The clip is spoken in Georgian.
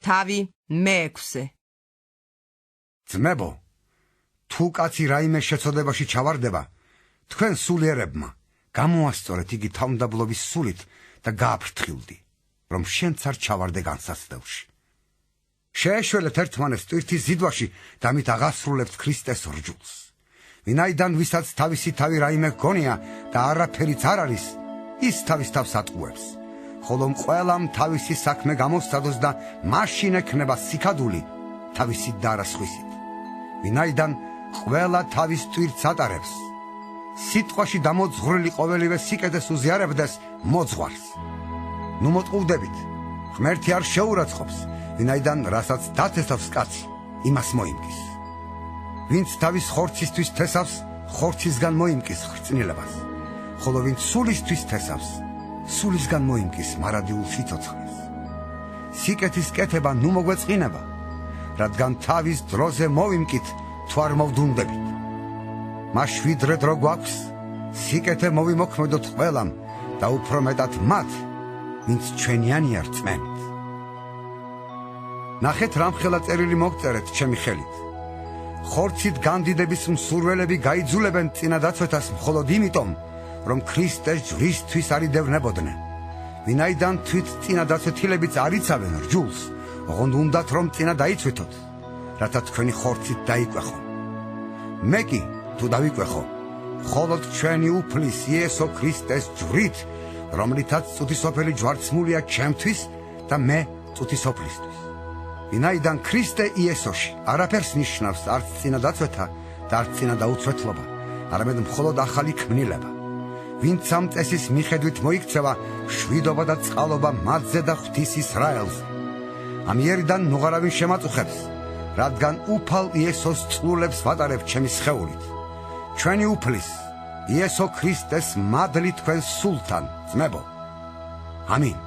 თავი მე-6. ძმებო, თუ კაცი რაიმე შეცოდებაში ჩავარდება, თქვენ სულიერებმა გამოასწორეთ იგი თავმდაბლობის სულით და გააფრთხილდი, რომ შენც არ ჩავარდე განსაცდელში. შეეშველეთ ერთმანეთს ტვირთის ზიდვაში და მით აღასრულებთ ქრისტეს რჯულს. ვინაიდან ვისაც თავისი თავი რაიმე გონია და არაფერიც არ არის, ის თავის თავს ატყუებს, ხოლო ყველამ თავისი საქმე გამოსცადოს და მაშინ ექნება სიქადული თავისით და არა სხვისით. ვინაიდან ყველა თავის ტვირთს ატარებს, სიტყვაში დამოძღვრილი ყოველივე სიკეთეს უზიარებდეს მოძღვარს. ნუ მოტყუვდებით, ღმერთი არ შეურაცხყოფს, ვინაიდან რასაც დათესავს კაცი, იმას მოიმკის. ვინც თავის ხორცისთვის თესავს, ხორცისგან მოიმკის ხრწნილებას, ხოლო ვინც სულისთვის თესავს, სულისგან მოიმკის მარადიულ სიცოცხლეს. სიკეთის კეთება ნუ მოგვეწყინება, რადგან თავის დროზე მოვიმკით, თუ არ მოვდუნდებით. მაშვიდრე დრო გვაქვს, სიკეთე მოვიმოქმედოთ ყველამ და უფრო მეტად მათ, ვინც ჩვენიანი არ წმენთ. ნახეთ რამხელა წერილი მოგწერეთ ჩემი ხელით. ხორცით განდიდების მსურველები გაიძულებენ წინადაცვეთას მხოლოდ იმიტომ, რომ ქრისტეს ჯვრისთვის არიდევნებოდნენ. ვინაიდან თვით წინადაცვეთილებიც არ იცავენ რჯულს, ოღონდ უნდათ რომ წინა დაიცვითოთ, რათა თქვენი ხორცით დაიკვეხო. მე კი თუ დავიკვეხო, მხოლოდ ჩვენი უფლის იესო ქრისტეს ჯვრით, რომლითაც წუთისოფელი ჯვარცმულია ჩემთვის და მე წუთისოფლისთვის. ვინაიდან ქრისტე იესოში არაფერს ნიშნავს არც წინადაცვეთა და არც წინადაუცვეთლობა, არამედ მხოლოდ ახალი ქმნილება. ვინც ამ წესის მიხედვით მოიქცევა, შვიდობა და წყალობა მათზე და ღვთის ისრაელზე. ამიერიდან ნუღარავინ შემაწუხებს, რადგან უფალ იესოს წყლულებს ვატარებ ჩემი სხეულით. ჩვენი უფლის იესო ქრისტეს მადლი თქვენ სულთან, ძმებო. ამინ.